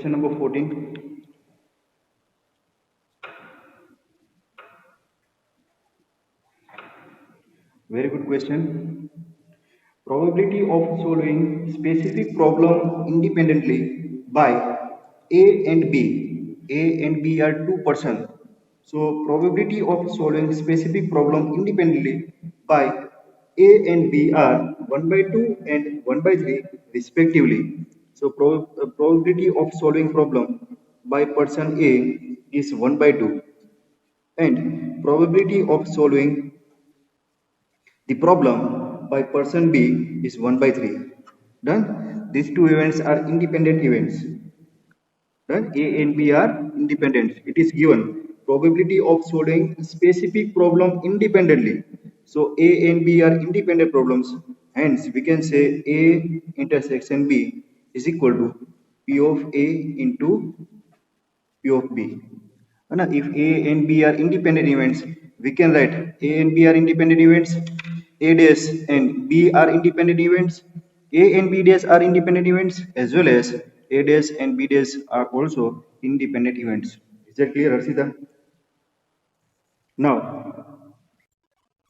Question number 14. Very good question. Probability of solving specific problem independently by A and B. A and B are two persons. So probability of solving specific problem independently by A and B are 1 by 2 and 1 by 3 respectively. So probability of solving problem by person A is 1 by 2 and probability of solving the problem by person B is 1 by 3. Done? These two events are independent events. Done? A and B are independent. It is given probability of solving specific problem independently. So A and B are independent problems. Hence, we can say A intersection B is equal to P of A into P of B. If A and B are independent events, we can write A and B are independent events, A dash and B are independent events, A and B dash are independent events, as well as A dash and B dash are also independent events. Is that clear, Harshita? Now,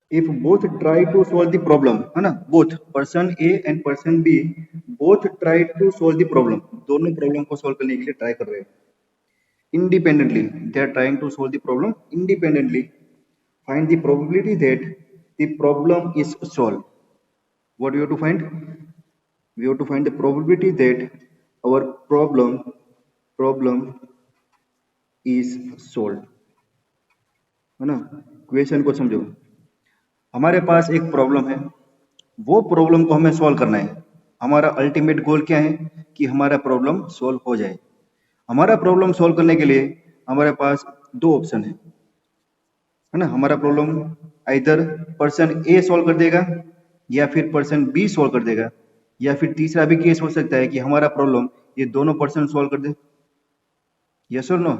if both try to solve the problem, both person A and person B both try to solve the problem, दोनों problem को solve करने के लिए try कर रहे हैं. Independently, they are trying to solve the problem independently. Find the probability that the problem is solved. What we have to find? We have to find the probability that our problem is solved. है ना? Question को समझो. हमारे पास एक problem है, वो problem को हमें सॉल्व करना है. हमारा अल्टीमेट गोल क्या है कि हमारा प्रॉब्लम सॉल्व हो जाए. हमारा प्रॉब्लम सॉल्व करने के लिए हमारे पास दो ऑप्शन है ना. हमारा problem either person A solve कर देगा या फिर पर्सन बी सॉल्व कर देगा, या फिर तीसरा भी केस हो सकता है कि हमारा प्रॉब्लम ये दोनों पर्सन सॉल्व कर दे. यस और नो?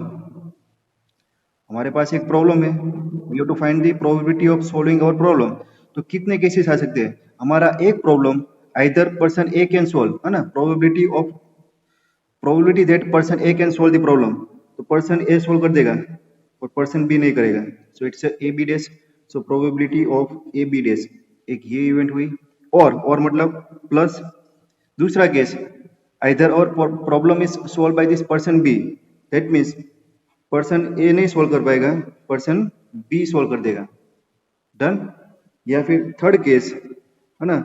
हमारे पास एक प्रॉब्लम है, we have to find the probability of solving our problem. तो कितने केसेस आ सकते हैं? हमारा एक problem either person A can solve, है ना. probability that person A can solve the problem, तो person A solve कर देगा और person B नहीं करेगा. So it's a A B dash. So probability of A B dash, एक ये इवेंट हुई. और मतलब प्लस दूसरा केस, either और problem is solved by this person B, that means person A नहीं solve कर पाएगा, person B solve कर देगा. डन? या फिर थर्ड केस, है ना,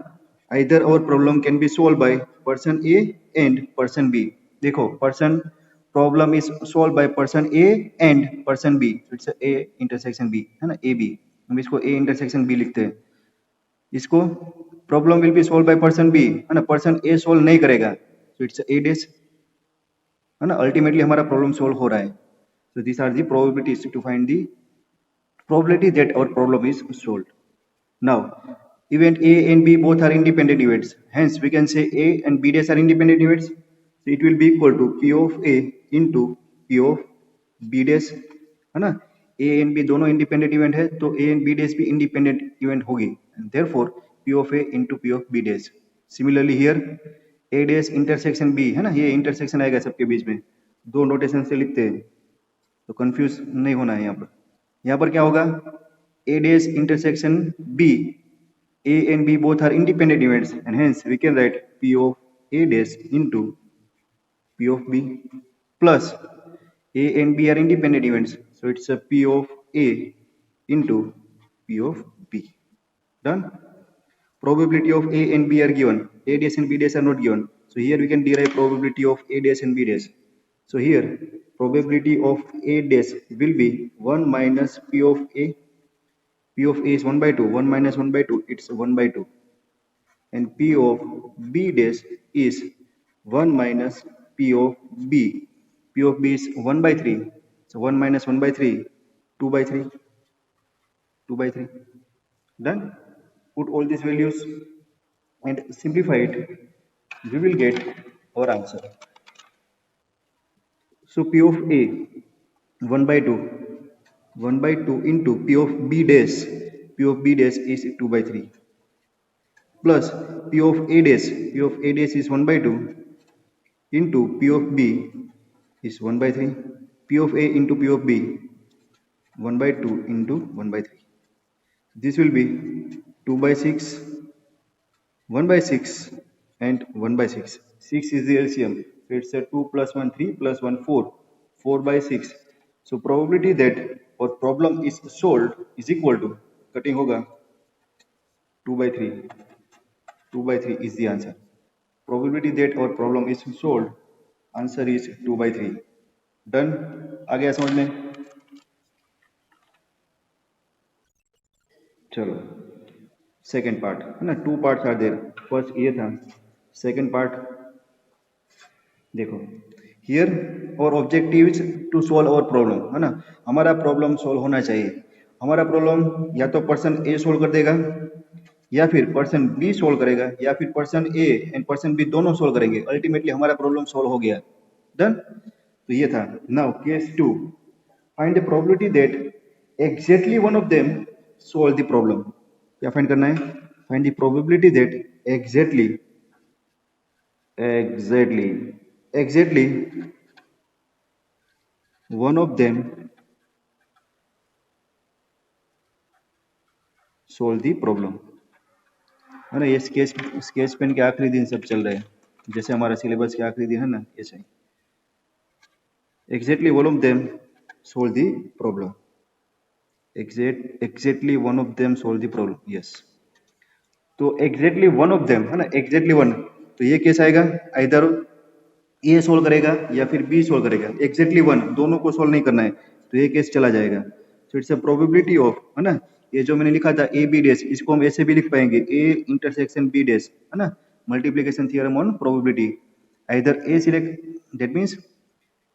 either और problem can be solved by person A and person B. देखो, person problem is solve by person A and person B. It's A intersection B, है ना, ए बी. हम इसको ए इंटरसेक्शन बी लिखते हैं. इसको problem will be solve by person B, है ना. पर्सन ए सॉल्व नहीं करेगा, सो इट्स ए डैश, है ना. अल्टीमेटली हमारा प्रॉब्लम सॉल्व हो रहा है. So this are the probabilities to find the probability that our problem is solved. Now event A and B both are independent events, hence we can say A and B dash are independent events. So it will be equal to P of A into P of B dash, है ना. A and B दोनों independent event है, तो A and B dash भी independent event होगी, and therefore P of A into P of B dash. Similarly here A dash intersection B, है ना, ये intersection आएगा सबके बीच में, दो नोटेशन से लिखते हैं, तो कंफ्यूज नहीं होना है. यहाँ पर क्या होगा? A dash intersection B, A and B both are independent events, and hence we can write P of A dash into P of B plus A and B are independent events, so it's a P of A into P of B. Done? Probability of A and B are given, A dash and B dash are not given, so here we can derive probability of A dash and B dash. So here probability of A dash will be 1 minus P of A. P of A is 1 by 2, 1 minus 1 by 2, it's 1 by 2. And P of B dash is 1 minus P of B. P of B is 1 by 3, so 1 minus 1 by 3, 2 by 3, 2 by 3. Done? Put all these values and simplify it, we will get our answer. So P of A 1 by 2, 1 by 2 into P of B dash, P of B dash is 2 by 3, plus P of A dash, P of A dash is 1 by 2 into P of B is 1 by 3. P of A into P of B, 1 by 2 into 1 by 3. This will be 2 by 6, 1 by 6 and 1 by 6. 6 is the LCM. So it's a 2 plus 1 3 plus 1 4. 4 by 6. So probability that our problem is solved is equal to, cutting hoga, 2 by 3. 2 by 3 is the answer. Probability that our problem is solved, answer is 2 by 3. Done? आ गया समझ में? चलो second part है ना, two parts are there. First ये था, second part देखो. Here our objective is to solve our problem, है ना. हमारा प्रॉब्लम सॉल्व होना चाहिए. हमारा प्रॉब्लम या तो पर्सन ए सॉल्व कर देगा, या फिर पर्सन बी सॉल्व करेगा, या फिर person A and person B दोनों सॉल्व करेंगे. अल्टीमेटली हमारा प्रॉब्लम सॉल्व हो गया. डन. तो ये था. Now case 2, find the probability that exactly one of them solve the problem. क्या फाइंड करना है? Find the probability that exactly one of them solve the problem. है ना. ये स्केच पेन के आखिरी दिन सब चल रहे हैं, जैसे हमारा सिलेबस के आखिरी दिन है ना, ऐसे ही. Exactly one of them solve the problem. Exactly one of them solve the problem. Yes. तो एग्जैक्टली वन ऑफ देम है ना, एग्जैक्टली वन. तो ये केस आएगा, इधर ए सोल्व करेगा या फिर बी सोल्व करेगा. एग्जैक्टली वन, दोनों को सोल्व नहीं करना है, तो ये केस चला जाएगा. सो इट्स अ प्रोबेबिलिटी ऑफ, है ना. ये जो मैंने लिखा था ए बी डैश, इसको हम ऐसे भी लिख पाएंगे, ए इंटरसेक्शन बी डैश, है ना. Multiplication theorem on probability. Either A select, that means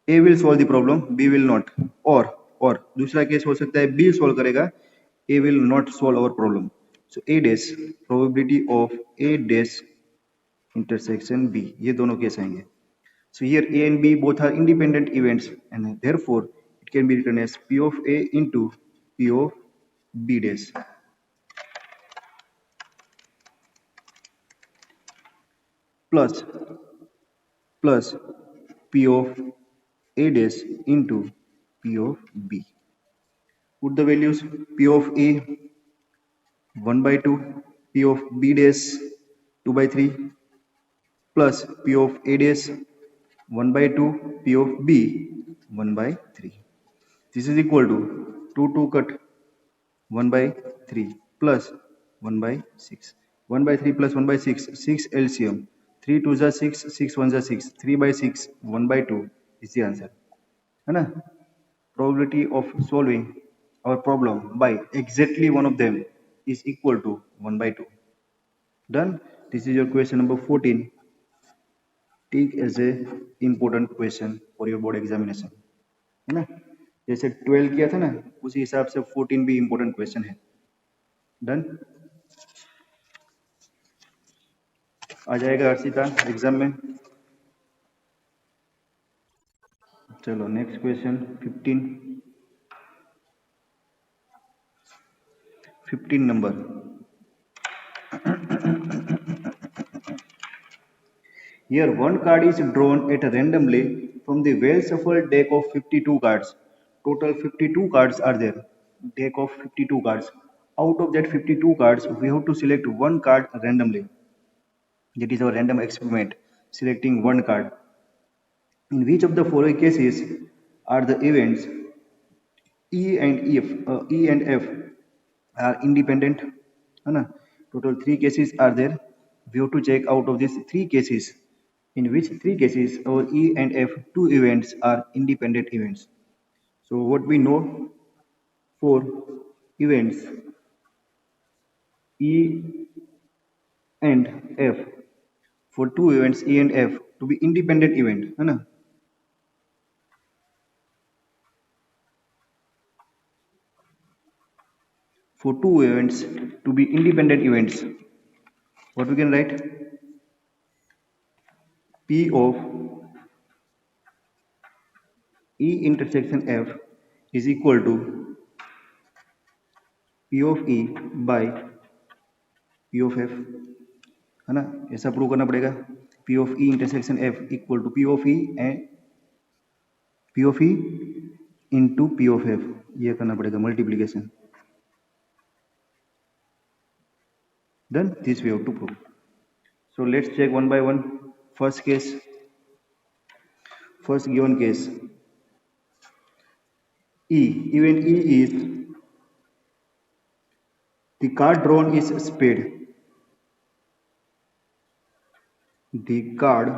A will solve the problem, B will not. और दूसरा केस हो सकता है बी सोल्व करेगा, A will not solve our problem. So A dash, probability of A dash intersection B, ये दोनों case आएंगे. So here A and B both are independent events, and therefore it can be written as P of A into P of B dash plus P of A dash into P of B. Put the values. P of A 1 by 2, P of B dash 2 by 3 plus P of A dash 1 by 2, P of B 1 by 3. This is equal to 2 cut 1 by 3 plus 1 by 6. 1 by 3 plus 1 by 6, 6 LCM. 3 2 is 6, 6 1 is 6. 3 by 6, 1 by 2 is the answer. है ना. Probability of solving our problem by exactly one of them is equal to 1 by 2. Done. This is your question number 14. Take as a important question for your board examination, है ना. जैसे 12 किया था ना, उसी हिसाब से 14 भी important question है. डन. आ जाएगा अर्षिता एग्जाम में. चलो next question 15 number. Here one card is drawn at randomly from the well shuffled deck of 52 cards. Total 52 cards are there. Deck of 52 cards. Out of that 52 cards, we have to select one card randomly. That is our random experiment, selecting one card. In which of the following cases are the events E and F are independent? है ना. Total 3 cases are there. We have to check out of these 3 cases, in which 3 cases our E and F 2 events are independent events. So what we know for events E and F, for 2 events E and F to be independent event, है ना. For 2 events to be independent events, what we can write? P of E intersection F is equal to P of E by P of F, है ना. ऐसा prove करना पड़ेगा. P of E intersection F equal to P of E and P of E into P of F, ये करना पड़ेगा multiplication. Then this we have to prove. So let's check one by one. First case, first given case, E. Event E is the card drawn is spade. The card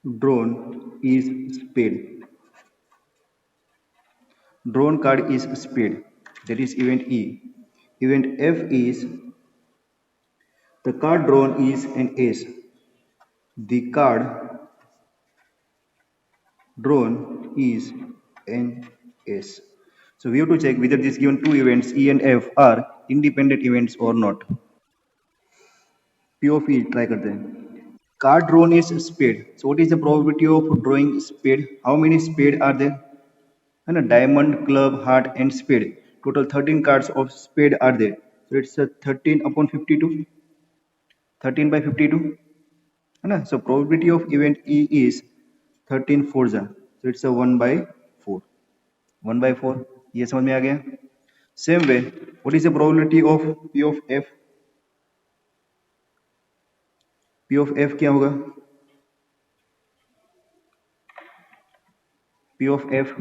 drawn is spade. Drawn card is spade. That is event E. Event F is the card drawn is an ace. The card drawn is an ace. So we have to check whether these given two events E and F are independent events or not. P of E try करते हैं. Card drawn is spade. So what is the probability of drawing spade? How many spade are there? है ना, diamond, club, heart and spade. Total 13 cards of spade are there. So it's 13/52, 13/52, है ना. So probability of event E is 13 4 जा, so it's 1/4. 1/4 ये समझ में आ गया. Same way what is the probability of P of F? P of F क्या होगा? P of F,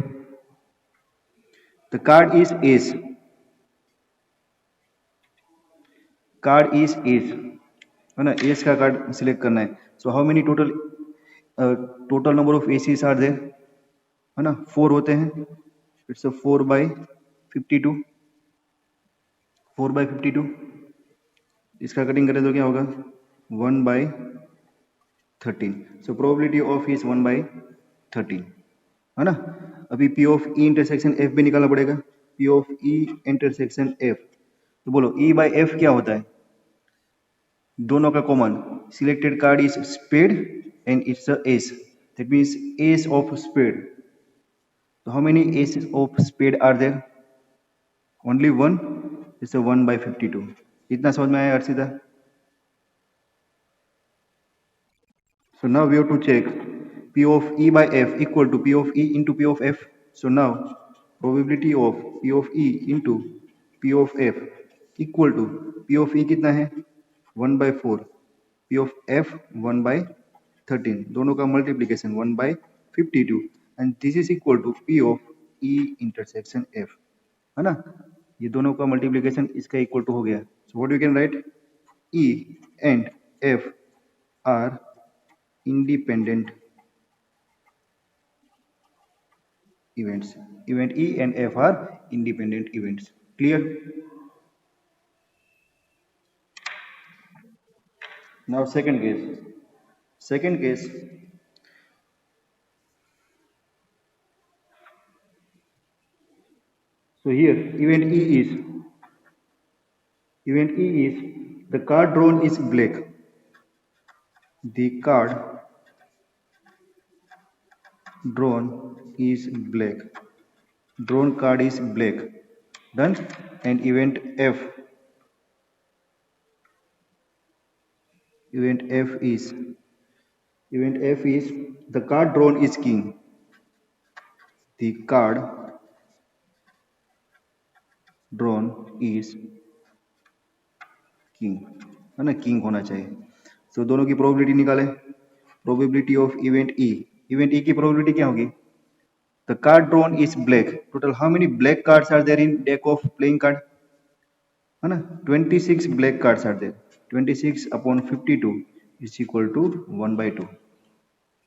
the card is ace. Card is ace, है ना. S का कार्ड सिलेक्ट करना है. So how many total number of aces are there, है ना. 4 होते हैं. इट्स 4/52. 4/52. इसका कटिंग करें तो क्या होगा? 1/13. सो प्रोबेबिलिटी ऑफ इज 1/13, है ना. अभी P of E intersection F भी निकालना पड़ेगा. P of E intersection F, तो बोलो E बाय F क्या होता है? दोनों का common. Selected card is spade and it's ace. That means ace of spade. तो how many ace of spade are there? Only one. It's 1/52. इतना समझ में आया Arshita? So now we have to check P of E by F equal to P of E into P of F. So now probability of P of E into P of F equal to P of E कितना है? 1/4. P of F 1/13. दोनों का multiplication 1/52 and this is equal to P of E intersection F, है ना. ये दोनों का multiplication इसका इक्वल टू हो गया. So what you can write? E and F are independent events. Event E and F are independent events. Clear? Now second case. Second case, so here event E is the card drawn is black. The card drawn is black. Drawn card is black. Done. And event F is the card drawn is king. The card drawn is king, है ना. King होना चाहिए. तो दोनों की probability निकाले. Probability of event E. Event E की probability क्या होगी? The card drawn is black. Total how many black cards are there in deck of playing card, है ना. 26 black cards are there. 26/52 is equal to 1/2.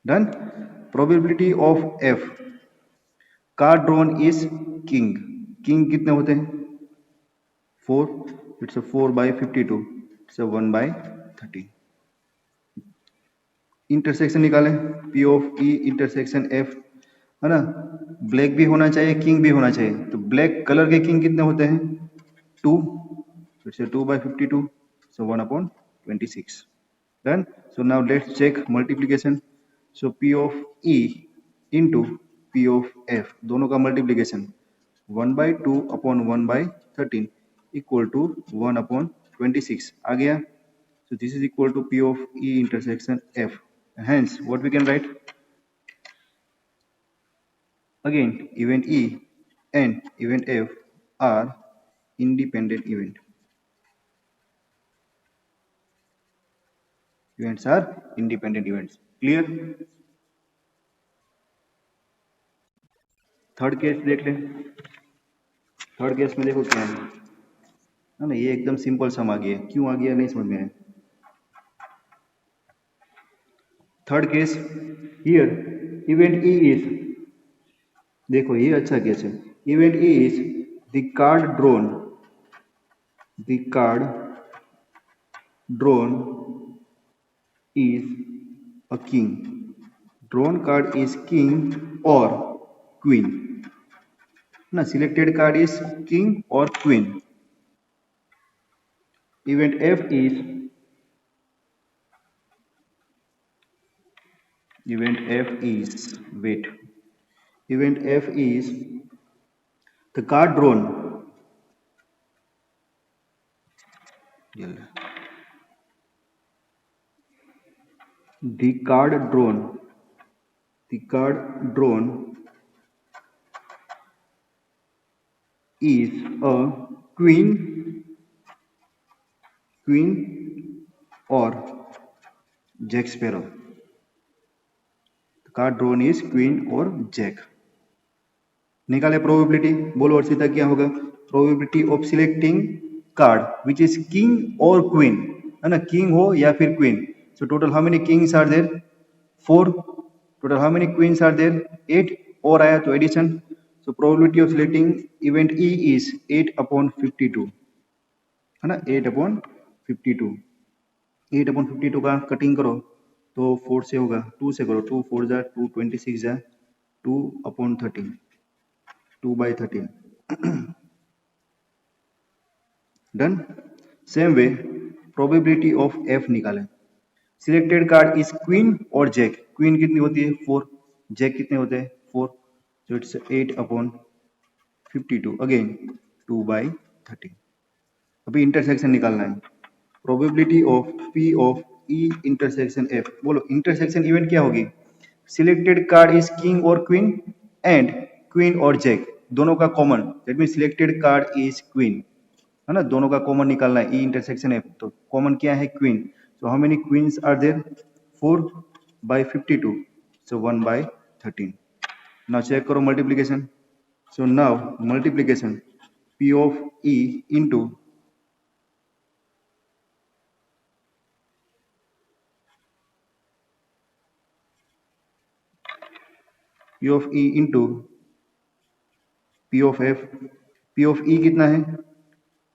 Done. Probability of F, card drawn is king. King कितने होते हैं? 4. It's 4/52. It's 1/13. Intersection निकालें. P of E intersection F, है ना. Black भी होना चाहिए, किंग भी होना चाहिए. तो ब्लैक कलर के किंग कितने होते हैं? 2. It's 2/52. So 1/26. Done. So now let's check multiplication. So P of E into P of F, दोनों का multiplication 1/2/1/13 equal to 1/26 आ गया. So this is equal to P of E intersection F. Hence what we can write? Again, event E and event F are independent event. Events are independent events. Clear? Third case देख लें. Third case में देखो क्या है ना. ये एकदम simple सम आ गया. क्यों आ गया नहीं समझ में आया. Third case here event E is, देखो ये अच्छा केस है. Event E is the card drone, the card drone is a king. Drawn card is king or queen. Na, selected card is king or queen. Event F is, wait, event F is the card drawn. The card drawn is a queen or jack sparrow. The card drawn is queen or jack. निकाले probability. बोलो अर्षिता क्या होगा. Probability of selecting card which is king or queen, है ना. King हो या फिर queen. So total how many kings are there. 4. Total how many queens are there. 8. और आया तो addition. So probability of selecting event E is 8/52, है ना. 8/52. 8/52 का कटिंग करो तो 4 से होगा. 2 से करो. 2 4 जा 2, 26 जा 2/13, 2/13. Done. Same way probability of F निकालें. सिलेक्टेड कार्ड इज क्वीन और जैक. क्वीन कितनी होती है 4, जैक कितने होते हैं 4. So it's 8/52. अगेन 2/13. अभी इंटरसेक्शन निकालना है. Probability of P of E intersection F. बोलो इंटरसेक्शन इवेंट क्या होगी. Selected card is king or queen and queen और जैक दोनों का common. That mean selected card is queen, है ना. दोनों का कॉमन निकालना है. E intersection F. तो कॉमन क्या है queen. So how many queens are there. 4/52. So 1/13. Now check करो multiplication. So now multiplication P of E into P of E into P of F. P of E कितना है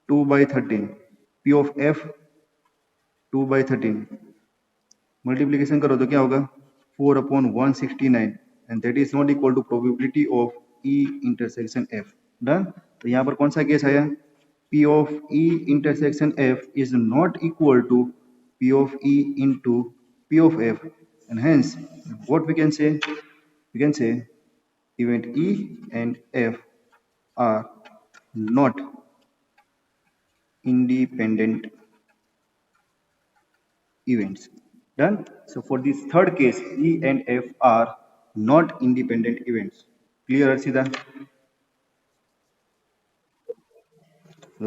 2/13. P of F 2/13. Multiplication करो तो क्या होगा 4/169 and that is not equal to probability of E intersection F. डन. तो यहाँ पर कौन सा केस आया. P of E intersection F is not equal to P of E into P of F and hence what we can say. We can say event E and F are not independent events. Done. So for this third case, E and F are not independent events. Clear, Arshida?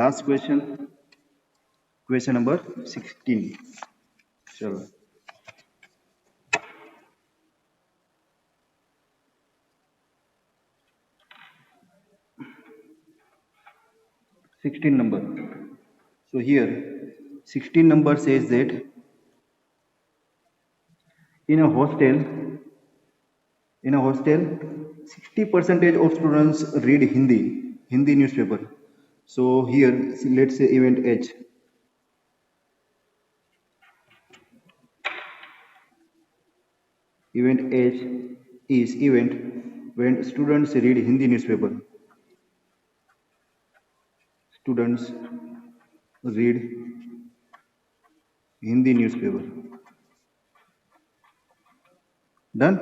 Last question. Question number 16. Chalo. 16 number. So here 16 number says that in a hostel 60% of students read Hindi newspaper. So here let's say event H. Event H is event when students read Hindi newspaper. Students read Hindi newspaper. Done.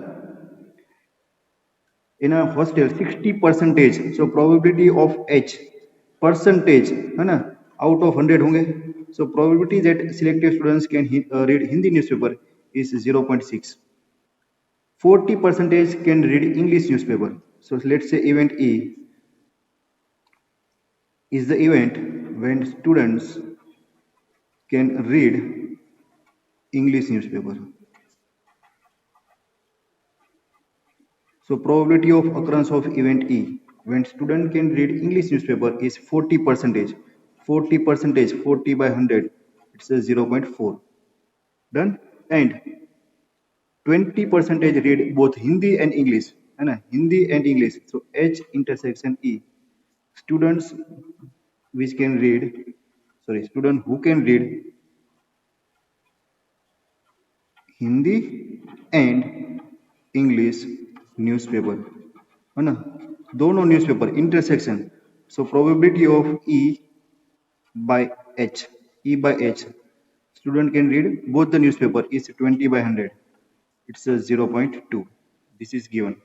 In a hostel 60%. So probability of H percentage है ना out of 100 होंगे. So probability that selected students can read Hindi newspaper is 0.6. 40% can read English newspaper. So let's say event E is the event when students can read English newspaper. So probability of occurrence of event E when student can read English newspaper is 40%. 40%, 40 by 100, it's a 0.4. Done. And 20% read both Hindi and English. है ना, Hindi and English. So H intersection E. Students which can read, sorry, student who can read Hindi and English newspaper. है ना, दोनों newspaper intersection. So probability of E by H, E by H, student can read both the newspaper is 20 by 100. It's a 0.2. This is given.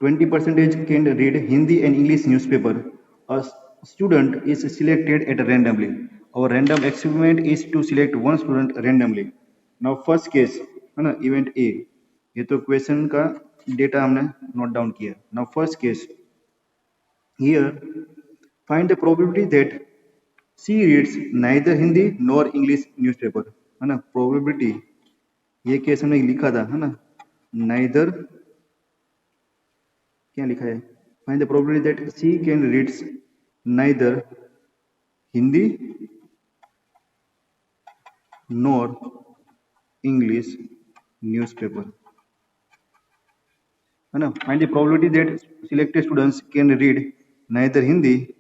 20% can read Hindi and English newspaper. A student is selected at randomly. Our random experiment is to select one student randomly. Now first case है ना, event A. ये तो question का data हमने note down किया. Now first case here, find the probability that C reads neither Hindi nor English newspaper. है ना, probability ये केस हमने लिखा था, है ना, neither, क्या लिखा है, find the probability that C can reads neither Hindi nor English newspaper. है ना, find the probability that selected students can read neither Hindi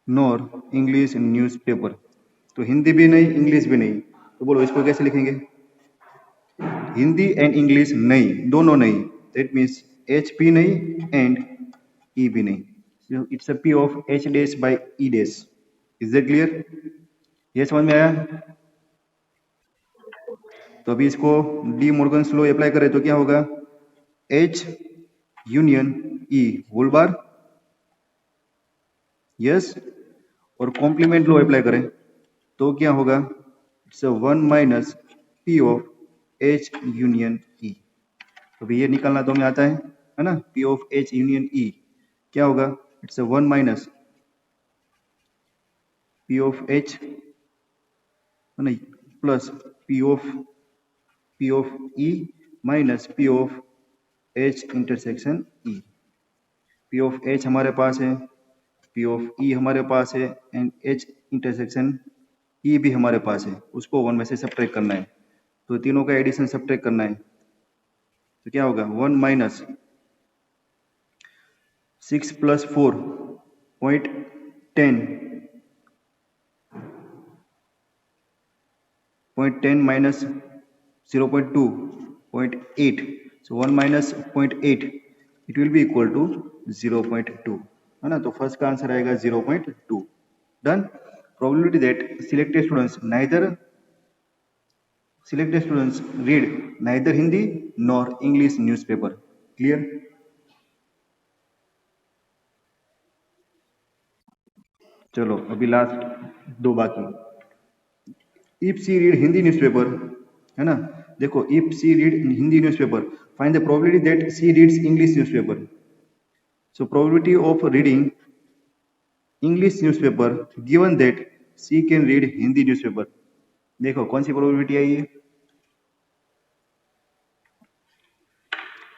nor English newspaper. तो हिंदी भी नहीं, इंग्लिश भी नहीं, तो बोलो इसको कैसे लिखेंगे? हिंदी एंड इंग्लिश नहीं, दोनों नहीं. दैट मीन्स एच पी नहीं एंड ई भी नहीं. It's a P of H dash by E dash. Is that clear? ये समझ में आया? तो अभी इसको डी मॉर्गन्स लॉ अप्लाई करें तो क्या होगा? H union E whole bar, yes, और कॉम्प्लीमेंट लॉ अप्लाई करें तो क्या होगा? It's 1 minus P of H union E. तो भी ये निकालना तो हमें आता है ना, P of H union E क्या होगा? It's 1 minus P of H है ना, plus P of E minus P of H intersection E. P of H हमारे पास है, पी ऑफ ई हमारे पास है, एंड एच इंटरसेक्शन ई भी हमारे पास है. उसको 1 में से सब्ट्रैक्ट करना है, तो तीनों का एडिशन सब्ट्रैक्ट करना है. तो क्या होगा? 1 minus 6 plus 4 0.10 minus 0.2 0.8. so 1 minus 0.8 it will be equal to 0.2, है ना. तो फर्स्ट का आंसर आएगा 0.2. Done. probability that selected students read neither Hindi nor English newspaper. Clear? चलो अभी लास्ट दो बाकी. If she read Hindi newspaper, है ना, देखो, if she read Hindi newspaper, find the probability that she reads English newspaper. So probability of reading English newspaper given that she can read Hindi newspaper. देखो कौन सी probability आई है?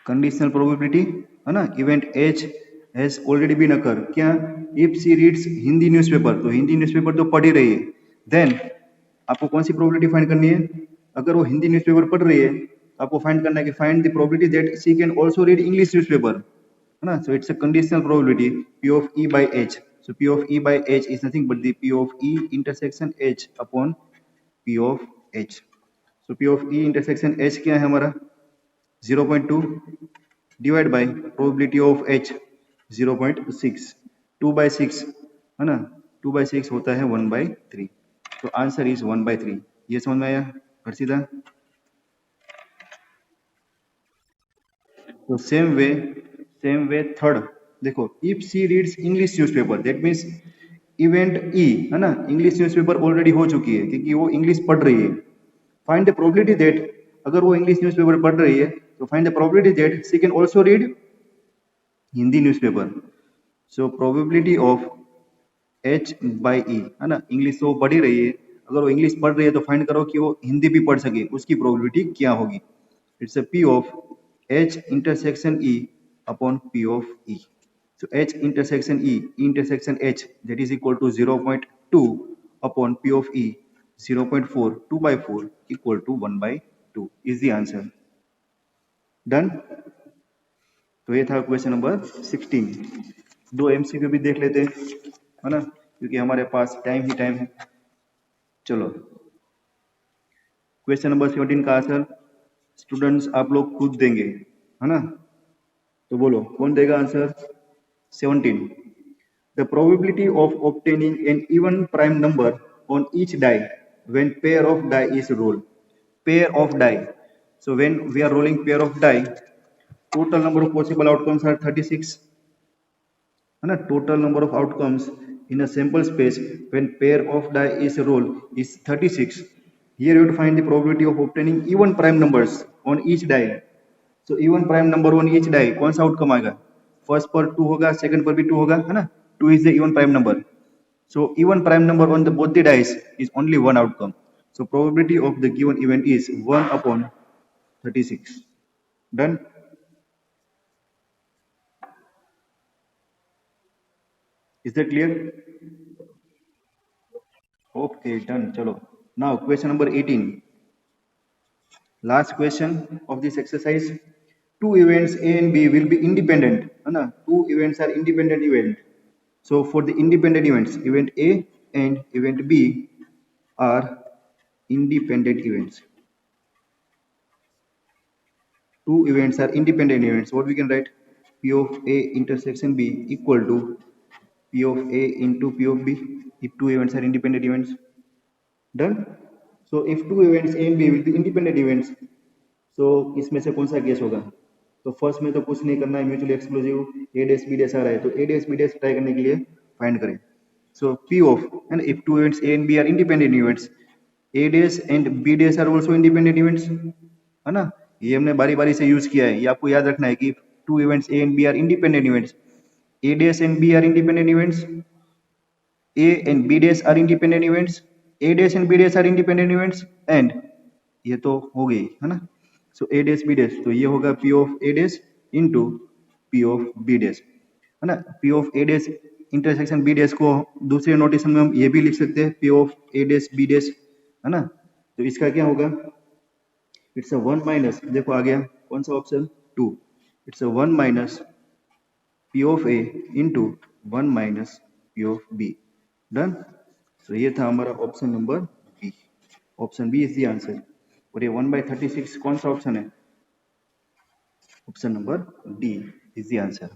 कंडीशनल प्रोबेबिलिटी, है ना. Event H has already been occur. क्या? If C reads Hindi newspaper, तो Hindi newspaper तो पढ़ ही रही है. देन आपको कौन सी प्रोबेबिलिटी फाइंड करनी है? अगर वो हिंदी न्यूज़पेपर पढ़ रही है तो आपको फाइंड करना है कि find the probability that she can also read English newspaper, है ना. So it's a conditional probability P of E by H. So P of E by H is nothing but the P of E intersection H upon P of H. So P of E intersection H क्या है हमारा? 0.2 divide by probability of H 0.6. 2/6, है ना. 2/6 होता है 1/3. तो answer is 1/3. ये समझ में आया? कर सीधा. तो सेम वे थर्ड. देखो, if C reads English newspaper, that means event E, है ना, इंग्लिश न्यूज़पेपर ऑलरेडी हो चुकी है क्योंकि वो इंग्लिश पढ़ रही है. फाइंड द प्रोबेबिलिटी दैट अगर वो इंग्लिश न्यूज़पेपर पढ़ रही है तो find the probability that she can also read Hindi newspaper. So probability of H/E है ना, इंग्लिश तो वो पढ़ ही रही है, अगर वो इंग्लिश पढ़ रही है तो फाइंड करो कि वो हिंदी भी पढ़ सके, उसकी प्रोबेबिलिटी क्या होगी। It's a P of H intersection E upon P of E। So H intersection E intersection H that is equal to 0.2 upon P of E 0.4 2 by 4 equal to 1 by 2 is the answer. Done? तो ये था question number 16। दो MCQ भी देख लेते हैं, है ना, क्योंकि हमारे पास टाइम ही टाइम है। चलो क्वेश्चन नंबर 17 का आंसर स्टूडेंट्स आप लोग खुद देंगे, है ना, तो बोलो कौन देगा answer. 17, the probability of obtaining an even prime number on each die when pair of die is rolled. Pair of die. So when we are rolling pair of die, total number of possible outcomes are 36. है ना, total number of outcomes in a sample space when pair of die is rolled is 36. Here you have to find the probability of obtaining even prime numbers on each die. So even prime number on each die कौन सा outcome आएगा, first पर 2 होगा, second पर भी 2 होगा, है ना, 2 is the even prime number. So even prime number on the both the dice is only one outcome. So probability of the given event is 1 upon 36. Done? Is that clear? Okay, done. Chalo. Now question number 18. Last question of this exercise. Two events A and B will be independent. है ना? Two events are independent event. So for the independent events, event A and event B are independent events. Two events are independent events. What we can write? P of A intersection B equal to P of A into P of B if two events are independent events. Done? So if two events A and B will be independent events, so इसमें से कौन सा case होगा। तो first में तो कुछ नहीं करना है, mutually exclusive A dash B dash आ रहा है तो A dash B dash try करने के लिए फाइंड करें। सो P of and if two events A and B are independent events, A dash and B dash are also independent events, है ना, ये हमने बारी बारी से यूज किया है, ये आपको याद रखना है कि two events A and B are independent events, A dash and B are independent events, A and B dash are independent events, A dash and B dash are independent events, and ये तो हो गई, है ना। सो A dash B dash, तो ये होगा P of A dash into P of B dash, है ना। P of A dash intersection B dash को दूसरे नोटेशन में हम ये भी लिख सकते हैं P of A dash B dash, है ना। तो इसका क्या होगा, इट्स अ 1 माइनस, देखो आ गया कौन सा option 2, it's a 1 minus P of A into 1 minus P of B। Done. तो ये था हमारा option number B, option B is the answer. और ये 1/36 कौन सा ऑप्शन है, option number D is the answer.